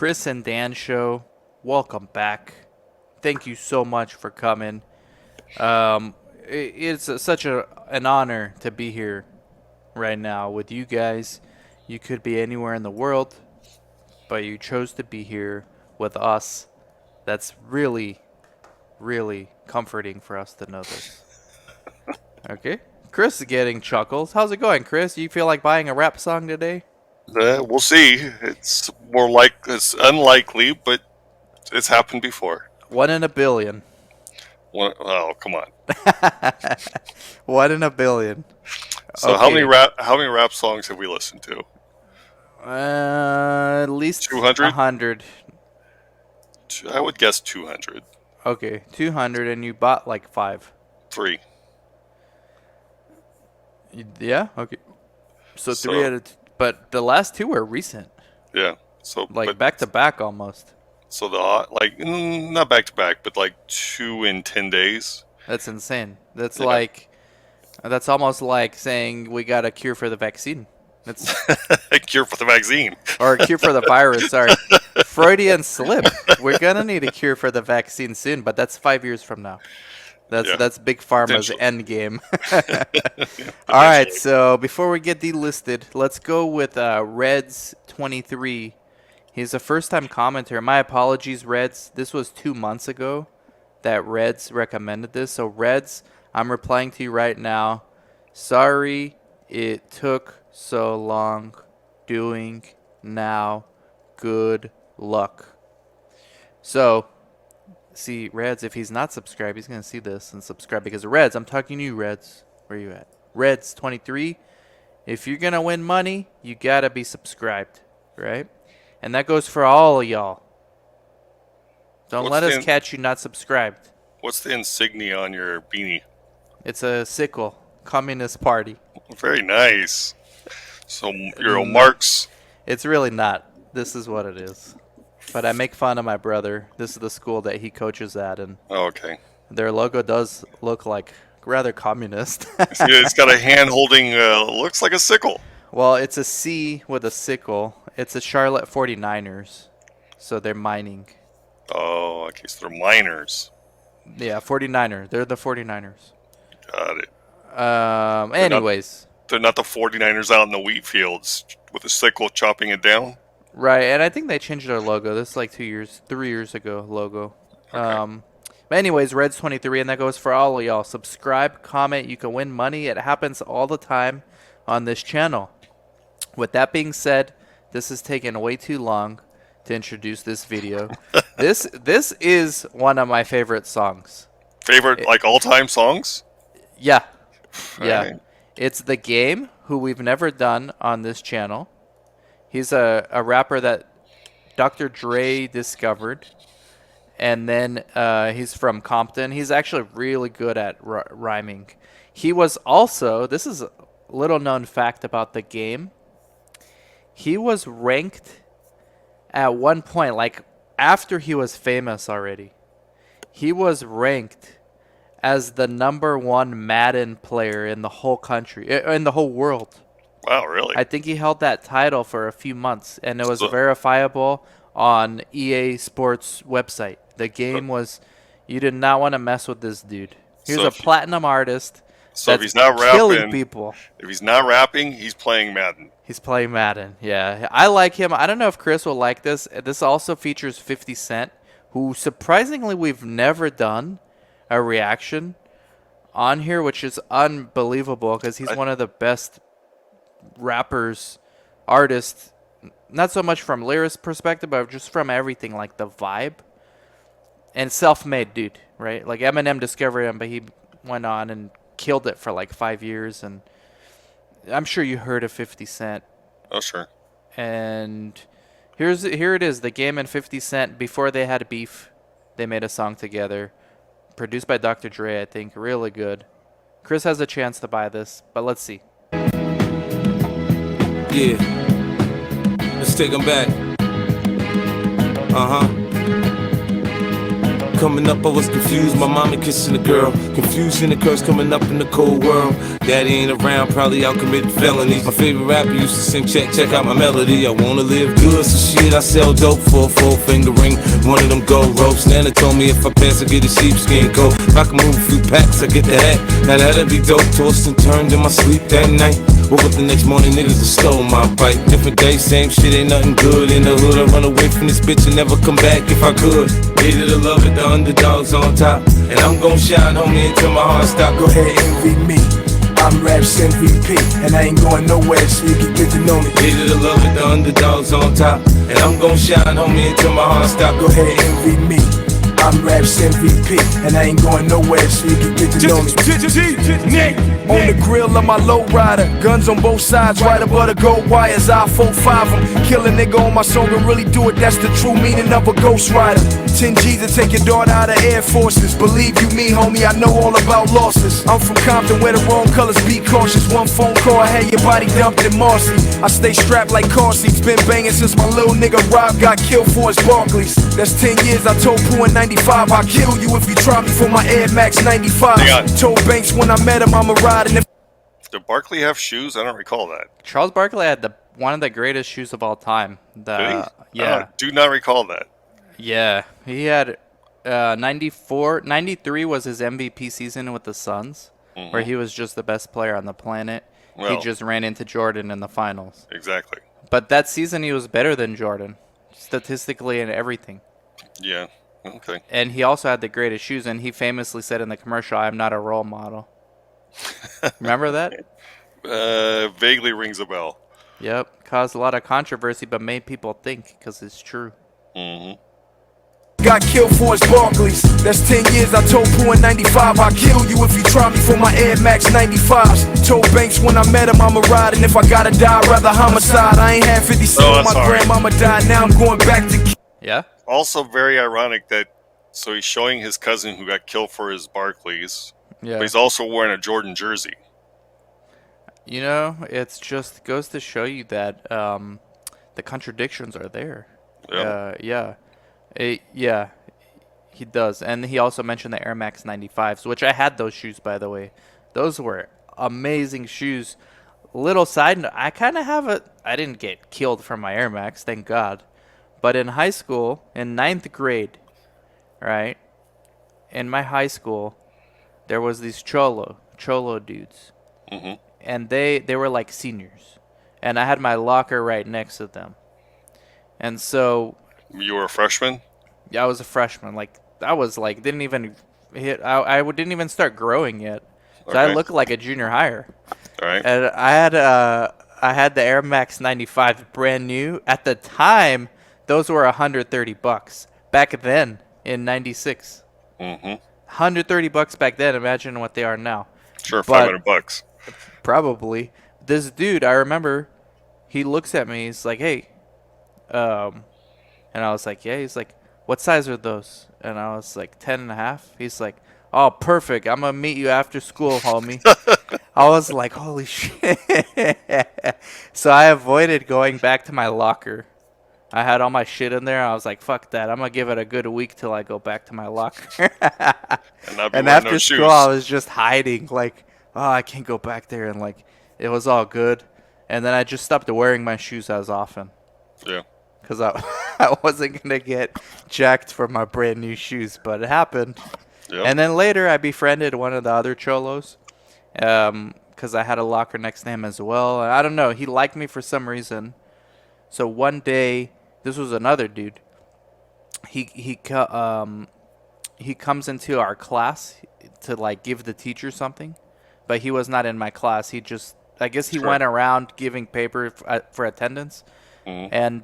Chris and Dan show. Welcome back. Thank you so much for coming. It's such an honor to be here right now with you guys. You could be anywhere in the world, but you chose to be here with us. That's really, really comforting for us to know this. Okay. Chris is getting chuckles. How's it going, Chris? You feel like buying a rap song today? We'll see. It's unlikely, but it's happened before. 1 in a billion. Oh, come on. 1 in a billion. So Okay. how many rap songs have we listened to? At least 200? 100. I would guess 200. Okay, 200, and you bought like 5. 3. Yeah. Okay. So So 3 out of. But the last 2 were recent, yeah. So like back to back almost. so not back to back, but like 2 in 10 days. That's insane. That's Yeah. like. That's almost like saying we got a cure for the vaccine. That's A cure for the vaccine. or a cure for the virus. Sorry, Freudian slip. We're gonna need a cure for the vaccine soon, but that's 5 years from now. Yeah. That's Big Pharma's Potentially. end game. All right, so before we get delisted, let's go with Reds 23. He's a first-time commenter. My apologies, Reds. This was 2 months ago that Reds recommended this. So Reds, I'm replying to you right now. Sorry it took so long doing now. Good luck. So, see, Reds, if he's not subscribed, he's going to see this and subscribe. Because Reds, I'm talking to you, Reds. Where you at? Reds 23. If you're going to win money, you got to be subscribed, right? And that goes for all of y'all. Don't let us catch you not subscribed. What's the insignia on your beanie? It's a sickle. Communist Party. Very nice. So you're a Marx. It's really not. This is what it is. But I make fun of my brother. This is the school that he coaches at, and Oh, okay. their logo does look like rather communist. It's got a hand holding, looks like a sickle. Well, it's a C with a sickle. It's a Charlotte 49ers. So they're mining. Oh, okay, so they're miners. Yeah, 49er. They're the 49ers. Got it. Anyways. They're not the 49ers out in the wheat fields with a sickle chopping it down. Right, and I think they changed their logo. This is like 3 years ago logo. Okay. But anyways, Reds 23, and that goes for all of y'all. Subscribe, comment, you can win money. It happens all the time on this channel. With that being said, this has taken way too long to introduce this video. This is one of my favorite songs. Favorite, like, all-time songs? Yeah. Yeah. Right. It's The Game, who we've never done on this channel. He's a rapper that Dr. Dre discovered. And then he's from Compton. He's actually really good at rhyming. He was also, this is a little known fact about The Game. He was ranked at one point, like after he was famous already. He was ranked as the #1 Madden player in the whole country, in the whole world. Wow, really? I think he held that title for a few months, and it was So- verifiable on EA Sports website. The game was, you did not want to mess with this dude. He was So a if- platinum artist. So if that's he's not killing rapping, people. if he's not rapping, he's playing Madden. He's playing Madden. Yeah, I like him. I don't know if Chris will like this. This also features 50 Cent, who surprisingly we've never done a reaction on here, which is unbelievable because he's one of the best rappers, artists, not so much from lyrics perspective, but just from everything, like the vibe. And self-made dude, right? Like Eminem discovered him, but he went on and killed it for like 5 years. And I'm sure you heard of 50 Cent. Oh, sure. And here it is, The Game and 50 Cent. Before they had beef, they made a song together. Produced by Dr. Dre, I think. Really good. Chris has a chance to buy this, but let's see. Yeah. Let's take them back. coming up, I was confused. My mama kissing a girl. Confusion occurs coming up in the cold world. Daddy ain't around, probably out committing felonies. My favorite rapper used to sing, check out my melody. I wanna live good, so shit, I sell dope for a 4-finger ring. One of them gold ropes. Nana told me if I pass, I get a sheepskin coat. If I can move a few packs, I get the hat. Now that'd be dope. Tossed and turned in my sleep that night. Woke up the next morning, niggas have stole my bike. Different day, same shit, ain't nothing good. In the hood, I run away from this bitch and never come back if I could. Hated to love it, the underdogs on top. And I'm gon' shine, homie, until my heart stop. Go ahead, envy me. I'm Raps MVP, and I ain't going nowhere, so you can get to know me. Hated to love it, the underdogs on top. And I'm gon' shine, homie, until my heart stop. Go ahead, envy me. I'm Raps MVP, and I ain't going nowhere, so you can get to know me. On the grill of my low rider, guns on both sides, right above the gold wires. I 4-5 'em, kill a nigga on my song and really do it. That's the true meaning of a ghost rider. 10 G's to take your daughter out of Air Forces. Believe you me, homie, I know all about losses. I'm from Compton where the wrong colors, be cautious. One phone call, I had your body dumped in Marcy. I stay strapped like car seats, been banging since my little nigga Rob got killed for his Barclays. That's 10 years, I told Pooh in 95, I'll kill you if you try me for my Air Max 95. Told Banks when I met him, I'ma ride and if Did Barkley have shoes? I don't recall that. Charles Barkley had one of the greatest shoes of all time. Did he? Yeah. Do not recall that. Yeah, he had 94, 93 was his MVP season with the Suns, where he was just the best player on the planet. He Well, just ran into Jordan in the finals. exactly. But that season he was better than Jordan, statistically and everything. Yeah. Okay. And he also had the greatest shoes, and he famously said in the commercial, "I'm not a role model." Remember that? Vaguely rings a bell. Yep, caused a lot of controversy, but made people think because it's true. got killed for his Barclays. That's 10 years, I told Pooh in 95, I'll kill you if you try me for my Air Max 95s. Told Banks when I met him, I'ma ride, and if I gotta die, I'd rather homicide. I ain't had 50 cents when my grandmama died, now I'm going back to... Yeah? Also very ironic that, so he's showing his cousin who got killed for his Barclays, Yeah. but he's also wearing a Jordan jersey. You know, it's just goes to show you that the contradictions are there. Yeah. Yeah, he does. And he also mentioned the Air Max 95s, which I had those shoes, by the way. Those were amazing shoes. Little side note, I kind of have I didn't get killed from my Air Max, thank God. But in high school, in 9th grade, right, in my high school, there was these cholo dudes. Mm-hmm. And they were like seniors. And I had my locker right next to them. And so... You were a freshman? Yeah, I was a freshman. Like, I was like, didn't even hit... I didn't even start growing yet. So I looked like a junior higher. All right. And I had the Air Max 95 brand new. At the time, those were $130. Back then, in 96. Mm-hmm. $130 back then. Imagine what they are now. Sure, $500. Probably. This dude, I remember, he looks at me. He's like, hey. And I was like, yeah. He's like, what size are those? And I was like, 10 and a half. He's like, oh, perfect. I'm going to meet you after school, homie. I was like, holy shit. So I avoided going back to my locker. I had all my shit in there. I was like, fuck that. I'm going to give it a good week till I go back to my locker. And after school, I was just hiding. Like, oh, I can't go back there. And, like, it was all good. And then I just stopped wearing my shoes as often. Yeah. Because I wasn't going to get jacked for my brand new shoes. But it happened. Yep. And then later, I befriended one of the other cholos. Because I had a locker next to him as well. I don't know. He liked me for some reason. So one day, this was another dude. He comes into our class to like give the teacher something, but he was not in my class. He just, I guess he went around giving paper for attendance. Mm-hmm. And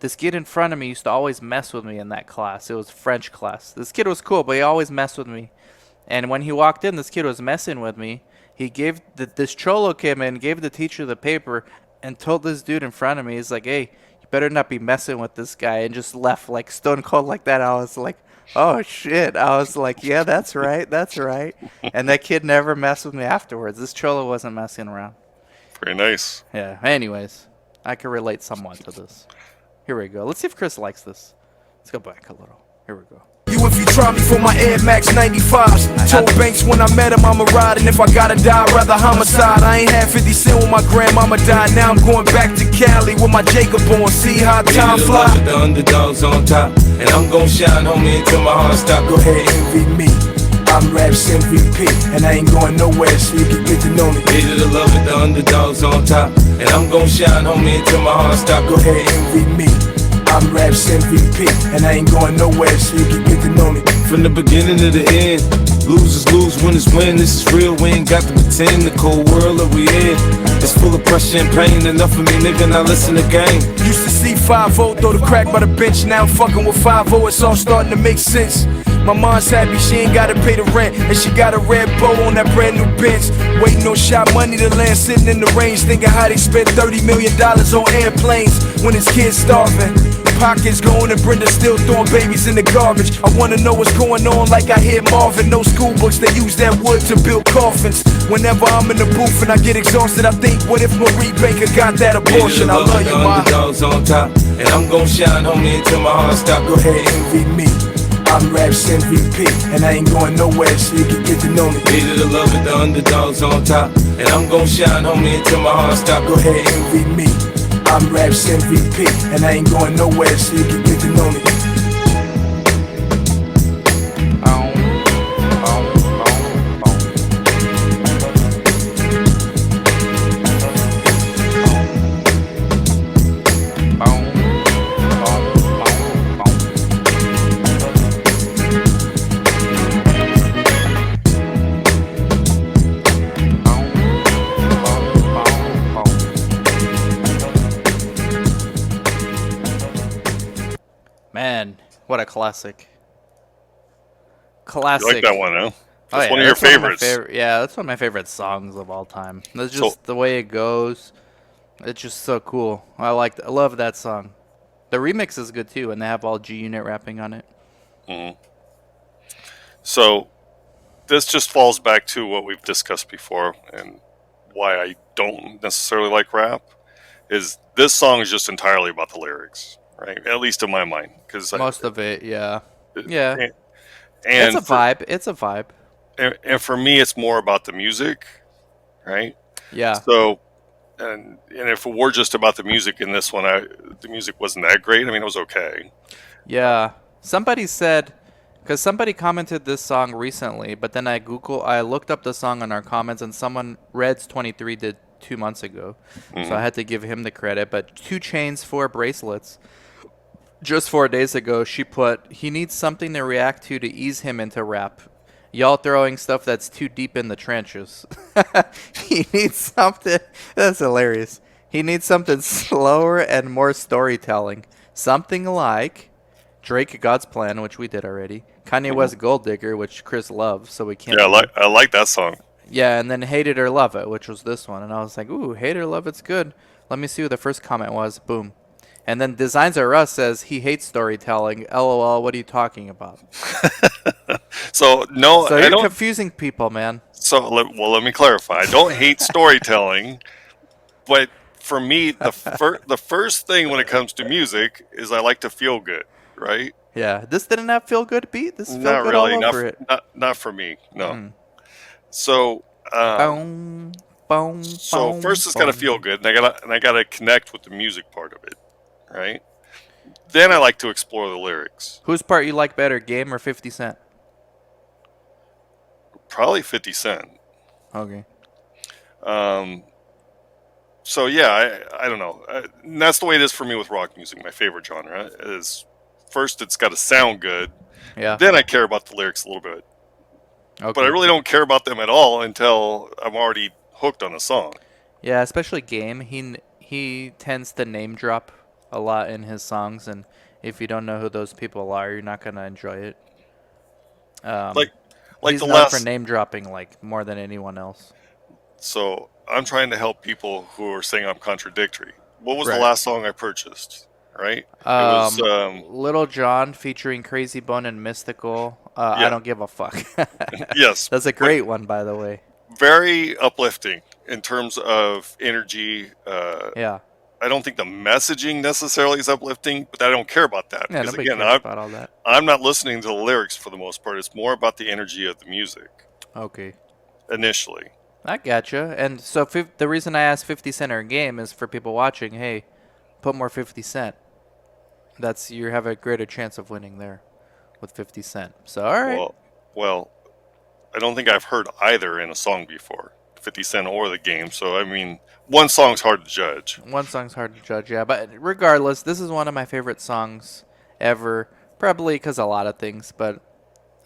this kid in front of me used to always mess with me in that class. It was French class. This kid was cool, but he always messed with me. And when he walked in, this kid was messing with me. He gave this cholo came in, gave the teacher the paper, and told this dude in front of me, he's like, hey, you better not be messing with this guy, and just left like stone cold like that. I was like, oh shit. I was like, yeah, that's right. And that kid never messed with me afterwards. This cholo wasn't messing around. Very nice. Yeah. Anyways, I can relate somewhat to this. Here we go. Let's see if Chris likes this. Let's go back a little. Here we go. You if you try me for my Air Max 95s. Told Banks when I met him I'ma ride, and if I gotta die, I'd rather homicide. I ain't had 50 cent when my grandmama died. Now I'm going back to Cali with my Jacob on. See how time fly. The underdogs on top, and I'm gon' shine, homie, until my heart stop. Go ahead, envy me. I'm Raps MVP, and I ain't going nowhere, so you can get to know me. Hate it or love it, the underdogs on top, and I'm gon' shine, homie, until my heart stop. Go ahead, envy me. I'm Raps MVP, and I ain't going nowhere, so you can get to know me. From the beginning to the end, losers lose, winners win. This is real, we ain't got to pretend. The cold world that we in, it's full of pressure and pain. Enough of me, nigga, now listen to game. Used to see 5-0, throw the crack by the bench. Now I'm fucking with 5-0, it's all starting to make sense. My mom's happy, she ain't gotta pay the rent, and she got a red bow on that brand new Benz. Waiting on shot money to land, sitting in the range, thinking how they spent $30 million on airplanes when his kids starving. Pockets going and Brenda still throwing babies in the garbage. I wanna know what's going on like I hear Marvin. No school books, they use that wood to build coffins. Whenever I'm in the booth and I get exhausted, I think, what if Marie Baker got that abortion? I love you, ma. Underdogs on top, and I'm gon' shine, homie, until my heart stop. Go ahead, envy me. I'm Raps MVP, and I ain't going nowhere, so you can get to know me. Hate it or love it, the underdogs on top, and I'm gon' shine, homie, until my heart stop. Go ahead, envy me. I'm Raps MVP, and I ain't going nowhere, so you can get to know me. Man, what a classic. You Classic. like that one, huh? Oh, That's yeah, one of your that's one of my favorites. yeah, that's one of my favorite songs of all time. That's just So- the way it goes. It's just so cool. I love that song. The remix is good too, and they have all G Unit rapping on it. So this just falls back to what we've discussed before, and why I don't necessarily like rap is this song is just entirely about the lyrics, right? At least in my mind, because Most of it, yeah. Yeah. and It's a for- vibe. It's a vibe. and for me, it's more about the music, right? Yeah. So, and if it were just about the music in this one, the music wasn't that great. I mean, it was okay. Yeah. Somebody said, because somebody commented this song recently, but then I looked up the song on our comments, and someone, Reds23, did 2 months ago. So I had to give him the credit. But 2 Chainz, 4 Bracelets, just 4 days ago, she put, he needs something to react to ease him into rap. Y'all throwing stuff that's too deep in the trenches. He needs something. That's hilarious. He needs something slower and more storytelling. Something like Drake God's Plan, which we did already. Kanye West Gold Digger, which Chris loves, so we can't. Yeah, I like that song. Yeah, and then Hate It or Love It, which was this one. And I was like, ooh, Hate It or Love It's good. Let me see what the first comment was. Boom. And then Designs Are Us says he hates storytelling. LOL, what are you talking about? So no, So I you're don't. confusing people, man. So let me clarify. I don't hate storytelling, but for me, the first thing when it comes to music is I like to feel good, right? Yeah, this didn't have feel good beat. This felt Not good really, all not over it. not for me. No. So Boom, boom, so boom, first it's got to boom. feel good, and I gotta connect with the music part of it, right? Then I like to explore the lyrics. Whose part you like better, Game or 50 Cent? Probably 50 Cent. Okay. So yeah, I don't know. And that's the way it is for me with rock music. My favorite genre is first it's got to sound good. Yeah. Then I care about the lyrics a little bit, Okay. but I really don't care about them at all until I'm already hooked on the song. Yeah, especially Game. He tends to name drop a lot in his songs, and if you don't know who those people are, you're not gonna enjoy it. Like He's the known last. for name dropping like more than anyone else. So I'm trying to help people who are saying I'm contradictory. What was Right. the last song I purchased? Right? It was Little John featuring Crazy Bone and Mystical. I Yeah. don't give a fuck. yes, That's a great one, by the way. very uplifting in terms of energy. Yeah. I don't think the messaging necessarily is uplifting, but I don't care about that Yeah, because nobody again, cares about all that. I'm not listening to the lyrics for the most part. It's more about the energy of the music Okay. initially. I gotcha. And so the reason I asked 50 Cent or a game is for people watching, hey, put more 50 Cent. You have a greater chance of winning there with 50 Cent. So, all right. Well, I don't think I've heard either in a song before, 50 Cent or the game. So I mean, one song's hard to judge. One song's hard to judge, yeah. But regardless, this is one of my favorite songs ever. Probably because a lot of things, but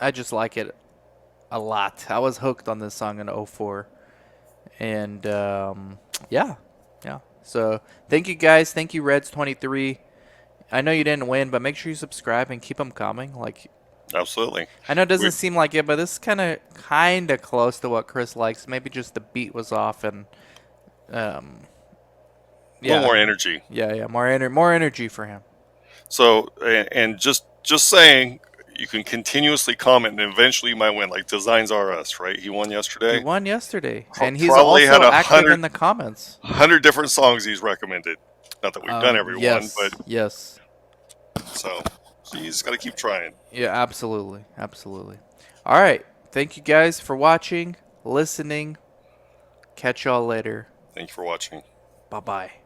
I just like it a lot. I was hooked on this song in '04. And yeah, yeah. So thank you guys. Thank you, Reds23. I know you didn't win, but make sure you subscribe and keep them coming. Like, Absolutely. I know it doesn't We, seem like it, but this is kind of close to what Chris likes. Maybe just the beat was off, and um, a little yeah, more energy. yeah, more energy for him. So, and just saying, you can continuously comment, and eventually you might win. Like Designs R Us, right? He won He yesterday. won yesterday, and he's Probably had also active in the comments. 100 different songs he's recommended. Not that we've done every one, Yes, but yes, so you just got to keep trying. yeah, absolutely, absolutely. All right, thank you guys for watching, listening. Catch y'all later. Thank you for watching. Bye bye.